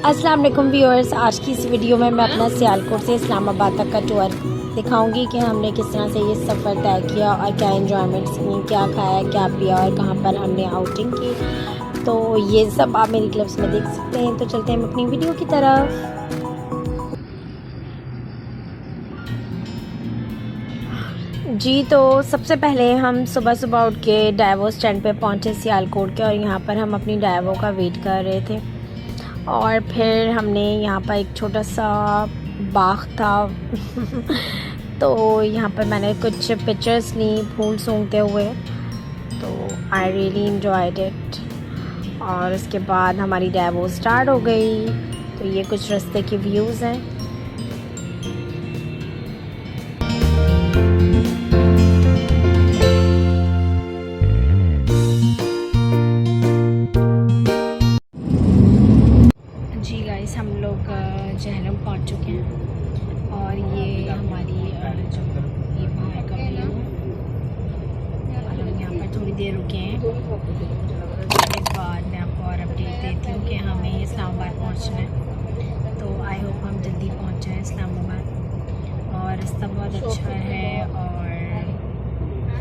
अस्सलाम वालेकुम व्यूअर्स, आज की इस वीडियो में मैं अपना सियालकोट से इस्लामाबाद तक का टूर दिखाऊंगी कि हमने किस तरह से ये सफ़र तय किया और क्या एंजॉयमेंट्स की, क्या खाया, क्या पिया और कहाँ पर हमने आउटिंग की। तो ये सब आप मेरी क्लिप्स में देख सकते हैं। तो चलते हैं हम अपनी वीडियो की तरफ। जी, तो सबसे पहले हम सुबह सुबह उठ के डाइवो स्टैंड पे पहुँचे सियालकोट के, और यहाँ पर हम अपनी डाइवो का वेट कर रहे थे। और फिर हमने यहाँ पर एक छोटा सा बाग था तो यहाँ पर मैंने कुछ पिक्चर्स ली फूल सूंघते हुए। तो आई रियली एंजॉयड इट। और उसके बाद हमारी डाइवो स्टार्ट हो गई। तो ये कुछ रास्ते के व्यूज़ हैं। जी गाइस, हम लोग जहलम पहुंच चुके हैं और ये हमारी जो ये बाहर का व्यू, और हम यहाँ पर थोड़ी देर रुके हैं। उसके बाद मैं आपको और अपडेट देती हूँ कि हमें इस्लामाबाद पहुँचना है। तो आई होप हम जल्दी पहुँच जाएँ इस्लामाबाद। और रास्ता बहुत अच्छा है और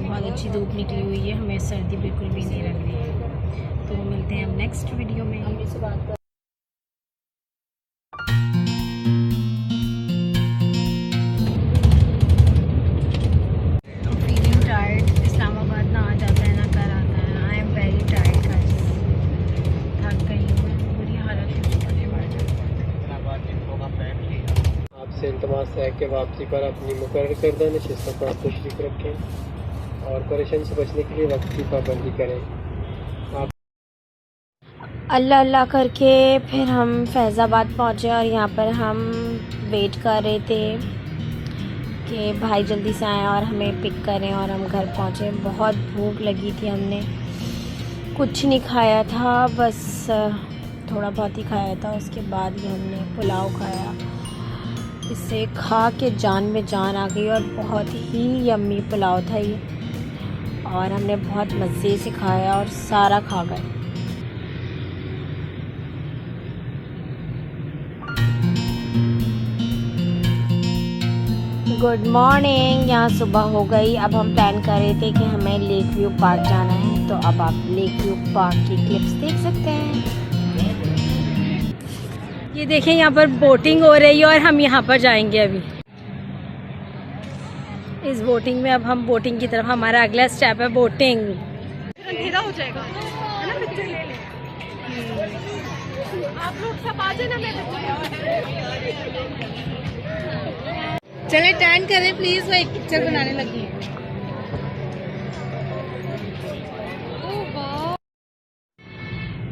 बहुत अच्छी धूप निकली हुई है, हमें सर्दी बिल्कुल भी नहीं लग रही है। तो मिलते हैं हम नेक्स्ट वीडियो में। इस्लामाबाद ना आ जाता है ना कर आता है। I am very tired guys, थक गई हूँ मैं, बुरी हालत है। आपसे इल्तमास है कि वापसी पर अपनी मुकर्रर करदा नशिस्तों पर तशरीफ रखें और परेशानी से बचने के लिए वक्त की पाबंदी करें। अल्लाह अल्लाह करके फिर हम फैज़ाबाद पहुँचे और यहाँ पर हम वेट कर रहे थे कि भाई जल्दी से आएँ और हमें पिक करें और हम घर पहुँचे। बहुत भूख लगी थी, हमने कुछ नहीं खाया था, बस थोड़ा बहुत ही खाया था। उसके बाद ही हमने पुलाव खाया। इसे खा के जान में जान आ गई और बहुत ही यम्मी पुलाव था ये, और हमने बहुत मज़े से खाया और सारा खा गए। गुड मॉर्निंग, यहाँ सुबह हो गई। अब हम प्लान कर रहे थे कि हमें लेक व्यू पार्क जाना है। तो अब आप लेक व्यू पार्क की क्लिप्स देख सकते हैं। ये देखें, यहाँ पर बोटिंग हो रही है और हम यहाँ पर जाएंगे अभी इस बोटिंग में। अब हम बोटिंग की तरफ, हमारा अगला स्टेप है बोटिंग। अंधेरा हो जाएगा है ना, पिक्चर ले ले। आप लोग सब आ जाना, मैं चले टर्न करें प्लीज, वो एक पिक्चर बनाने लगी है।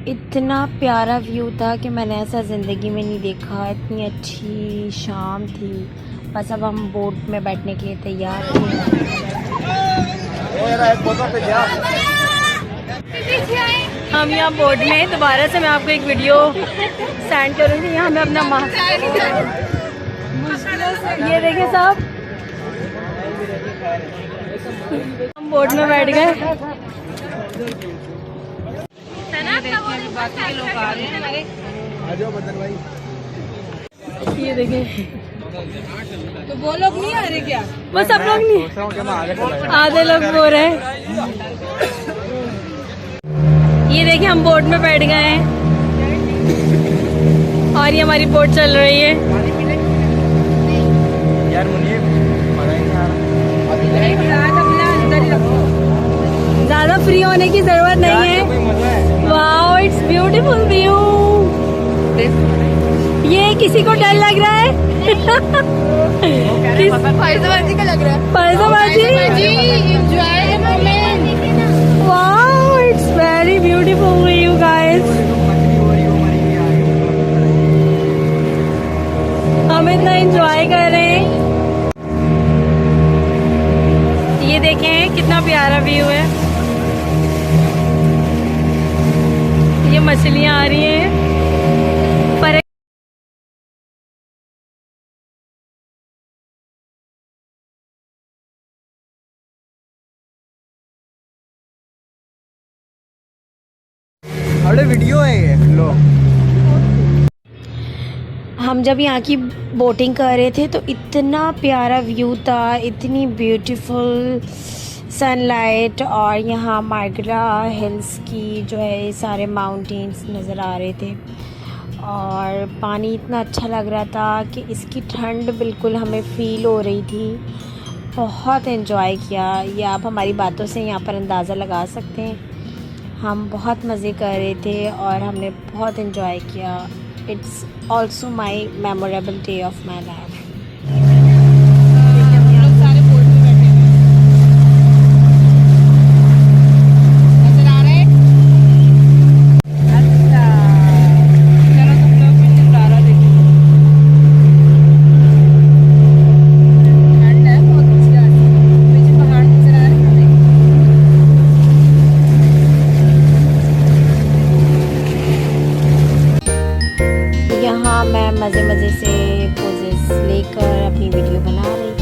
इतना प्यारा व्यू था कि मैंने ऐसा ज़िंदगी में नहीं देखा। इतनी अच्छी शाम थी। बस अब हम बोट में बैठने के लिए तैयार थे। हम यहाँ बोट में, दोबारा से मैं आपको एक वीडियो सेंड करूँगी। यहाँ मैं अपना मास्क, ये देखें साहब, हम बोट में बैठ गए। बाकी लोग आ रहे हैं हमारे। आ जाओ बदन भाई। ये देखें, तो वो लोग नहीं आ रहे क्या? वो सब लोग नहीं, आधे लोग वो रहे। ये देखिए, हम बोट में बैठ गए हैं और ये हमारी बोट चल रही है। यार ज़्यादा फ्री होने की जरूरत नहीं है। Wow, it's beautiful view. ये किसी को डर लग रहा है? फैजाबादी का लग रहा है। Faizabadi, enjoy the moment. Wow, it's very beautiful view guys. हम इतना एंजॉय कर रहे हैं। ये देखें कितना प्यारा व्यू है। ये मछलियाँ आ रही हैं पर अरे वीडियो है ये लो। हम जब यहाँ की बोटिंग कर रहे थे तो इतना प्यारा व्यू था, इतनी ब्यूटीफुल सनलाइट, और यहाँ मार्गरा हिल्स की जो है ये सारे माउंटेन्स नज़र आ रहे थे और पानी इतना अच्छा लग रहा था कि इसकी ठंड बिल्कुल हमें फ़ील हो रही थी। बहुत एंजॉय किया, ये आप हमारी बातों से यहाँ पर अंदाज़ा लगा सकते हैं। हम बहुत मज़े कर रहे थे और हमने बहुत एंजॉय किया। It's also my memorable day of my life. हम लोग सारे बोट में बैठे हैं। नजर आ रहा है? अच्छा, चलो तुम लोग भी नज़ारा देखो। ठंड है बहुत अच्छी आज। पीछे पहाड़ नजर आ रहे हैं हमें। यहाँ मैं मज़े मज़े से पोजेस लेकर अपनी वीडियो बना रही थी।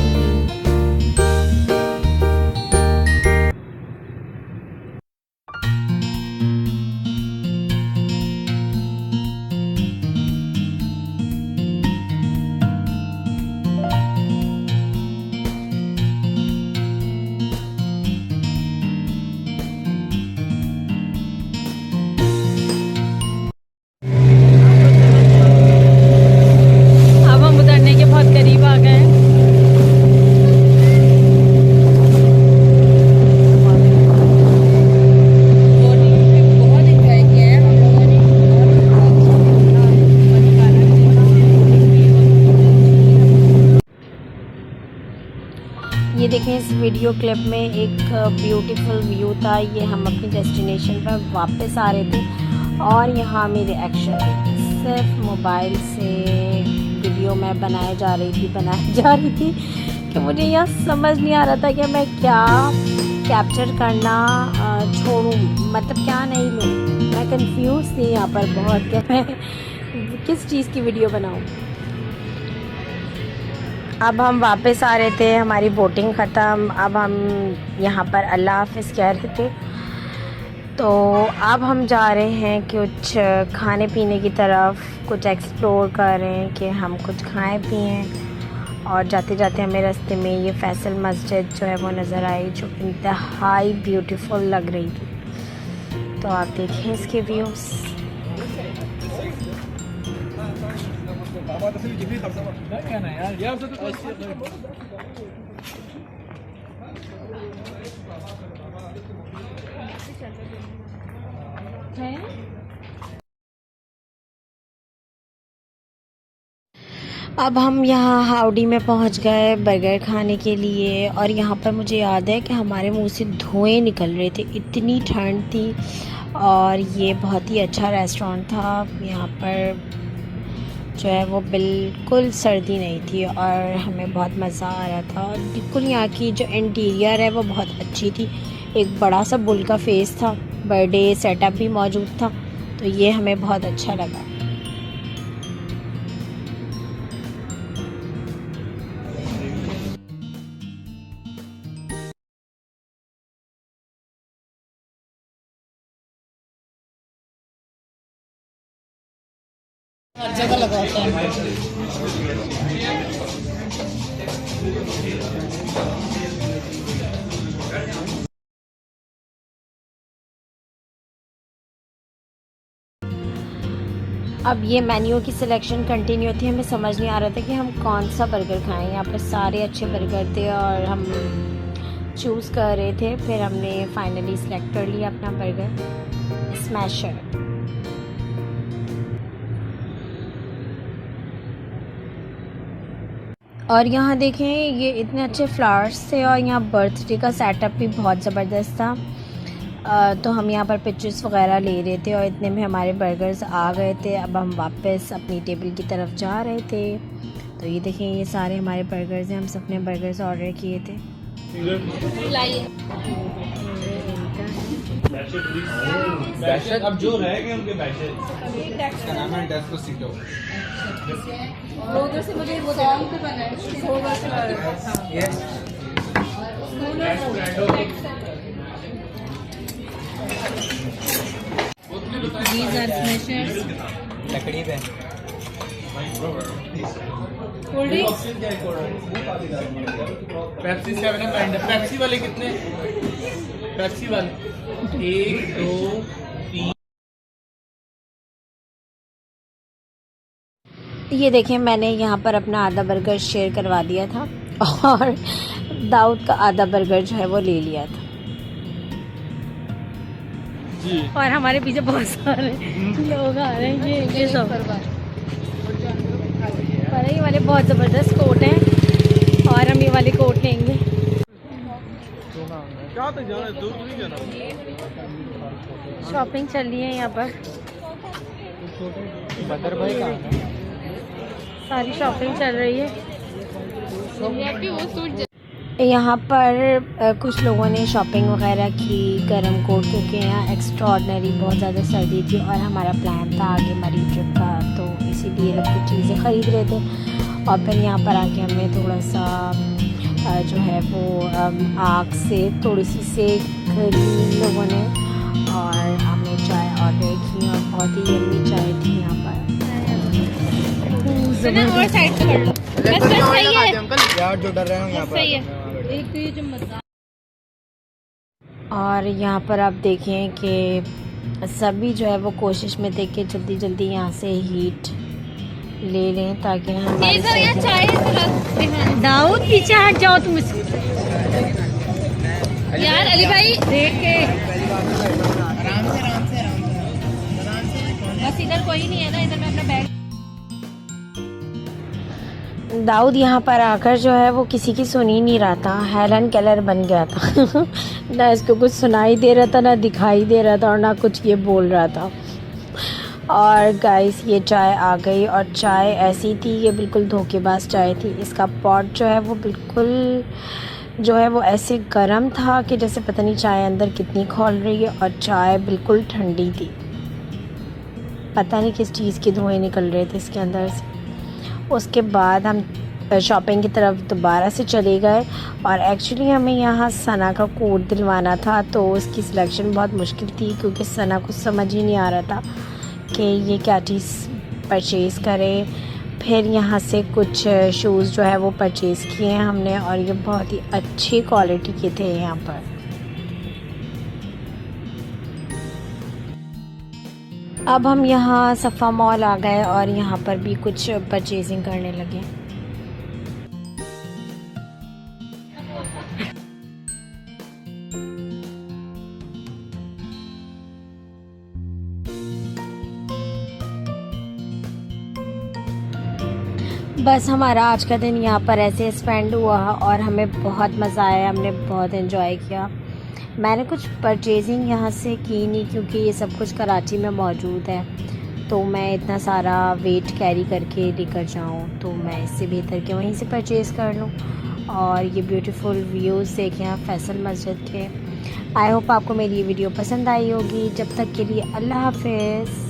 अब हम उतरने के बहुत करीब आ गए हैं। बोटिंग में बहुत एंजॉय किया है हम लोगों ने। ये देखें, इस वीडियो क्लिप में एक ब्यूटीफुल व्यू था। ये हम अपनी डेस्टिनेशन पर वापस आ रहे थे और यहाँ मेरे एक्शन सिर्फ मोबाइल से वीडियो मैं बनाई जा रही थी कि मुझे यह समझ नहीं आ रहा था कि मैं क्या कैप्चर करना छोड़ूं, मतलब क्या नहीं लूं। मैं कंफ्यूज थी यहाँ पर बहुत कि मैं किस चीज़ की वीडियो बनाऊं। अब हम वापस आ रहे थे, हमारी बोटिंग ख़त्म। अब हम यहाँ पर अल्लाह हाफ़िज़ कह रहे थे, तो अब हम जा रहे हैं कुछ खाने पीने की तरफ, कुछ एक्सप्लोर कर रहे हैं कि हम कुछ खाएं पिएं। और जाते जाते हमें रास्ते में ये फैसल मस्जिद जो है वो नज़र आई, जो इंतहाई ब्यूटीफुल लग रही थी। तो आप देखें इसके व्यूज़। अब हम यहाँ हाउडी में पहुँच गए बर्गर खाने के लिए, और यहाँ पर मुझे याद है कि हमारे मुंह से धुएं निकल रहे थे, इतनी ठंड थी। और ये बहुत ही अच्छा रेस्टोरेंट था। यहाँ पर जो है वो बिल्कुल सर्दी नहीं थी और हमें बहुत मज़ा आ रहा था। और बिल्कुल यहाँ की जो इंटीरियर है वो बहुत अच्छी थी। एक बड़ा सा बुल का फेस था, बर्थडे सेटअप भी मौजूद था, तो ये हमें बहुत अच्छा लगा। हर जगह लगा होता है। अब ये मेन्यू की सिलेक्शन कंटिन्यू थी, हमें समझ नहीं आ रहा था कि हम कौन सा बर्गर खाएं। यहाँ पर सारे अच्छे बर्गर थे और हम चूज़ कर रहे थे। फिर हमने फाइनली सिलेक्ट कर लिया अपना बर्गर स्मैशर। और यहाँ देखें, ये इतने अच्छे फ्लावर्स थे और यहाँ बर्थडे का सेटअप भी बहुत ज़बरदस्त था। तो हम यहाँ पर पिक्चर्स वगैरह ले रहे थे और इतने में हमारे बर्गर्स आ गए थे। अब हम वापस अपनी टेबल की तरफ जा रहे थे। तो ये देखें, ये सारे हमारे बर्गर्स हैं, हम सबने बर्गर्स ऑर्डर किए थे। बैशर अब जो रह गए उनके बैशर, इसका नाम है डेस्पोसिटो। उधर से मुझे वो सॉन्ग पे बना है, These are smashers. लकड़ी पे cold drink Pepsi 7 up and Pepsi वाले कितने? पेप्सी वाले 1 2 3। ये देखें, मैंने यहाँ पर अपना आधा बर्गर शेयर करवा दिया था और दाऊद का आधा बर्गर जो है वो ले लिया था। और हमारे पीछे बहुत सारे लोग आ रहे हैं। ये सब पर ये वाले बहुत ज़बरदस्त कोट हैं और हम ये वाले कोट लेंगे। क्या तक जाना है? दूर नहीं जाना। शॉपिंग चल रही है यहाँ पर, बदर भाई कहाँ है? सारी शॉपिंग चल रही है। यहाँ पर कुछ लोगों ने शॉपिंग वगैरह की, गर्म कोट, क्योंकि यहाँ एक्स्ट्रा ऑर्डनरी बहुत ज़्यादा सर्दी थी और हमारा प्लान था आगे मरी ट्रिप का, तो इसीलिए लोग कुछ चीज़ें ख़रीद रहे थे। और फिर यहाँ पर आके हमने थोड़ा सा जो है वो आग से थोड़ी सी सेक ली लोगों ने, और हमने चाय ऑर्डर की और बहुत ही यम्मी चाय थी यहाँ पर। और साइड से कर लो, बस सही है यार जो डर रहे हैं यहाँ पर। सही है। एक तो ये जो मजा। और यहाँ पर आप देखें कि सभी जो है वो कोशिश में थे कि जल्दी जल्दी यहाँ से हीट ले लें ताकि हमारी दाऊद पीछे हट जाओ तुम यार। अली भाई देख के आराम से बस, इधर कोई नहीं है ना, इधर मैं अपना बैग। दाऊद यहाँ पर आकर जो है वो किसी की सुन ही नहीं रहा था, हेलन केलर बन गया था ना इसको कुछ सुनाई दे रहा था, ना दिखाई दे रहा था, और ना कुछ ये बोल रहा था। और गाइस ये चाय आ गई, और चाय ऐसी थी, ये बिल्कुल धोखेबाज चाय थी। इसका पॉट जो है वो बिल्कुल जो है वो ऐसे गर्म था कि जैसे पता नहीं चाय अंदर कितनी खौल रही है, और चाय बिल्कुल ठंडी थी, पता नहीं किस चीज़ के धुएँ निकल रहे थे इसके अंदर से। उसके बाद हम शॉपिंग की तरफ दोबारा से चले गए, और एक्चुअली हमें यहाँ सना का कोट दिलवाना था, तो उसकी सिलेक्शन बहुत मुश्किल थी क्योंकि सना को समझ ही नहीं आ रहा था कि ये क्या चीज़ परचेज़ करे। फिर यहाँ से कुछ शूज़ जो है वो परचेज़ किए हैं हमने, और ये बहुत ही अच्छी क्वालिटी के थे यहाँ पर। अब हम यहाँ सफ़ा मॉल आ गए और यहाँ पर भी कुछ परचेजिंग करने लगे। बस हमारा आज का दिन यहाँ पर ऐसे स्पेंड हुआ और हमें बहुत मज़ा आया, हमने बहुत एंजॉय किया। मैंने कुछ परचेजिंग यहाँ से की नहीं क्योंकि ये सब कुछ कराची में मौजूद है, तो मैं इतना सारा वेट कैरी करके लेकर जाऊँ, तो मैं इससे बेहतर कि वहीं से परचेज़ कर लूँ। और ये ब्यूटीफुल व्यूज़ देखें आप फैसल मस्जिद के। आई होप आपको मेरी ये वीडियो पसंद आई होगी। जब तक के लिए अल्लाह हाफ़िज़।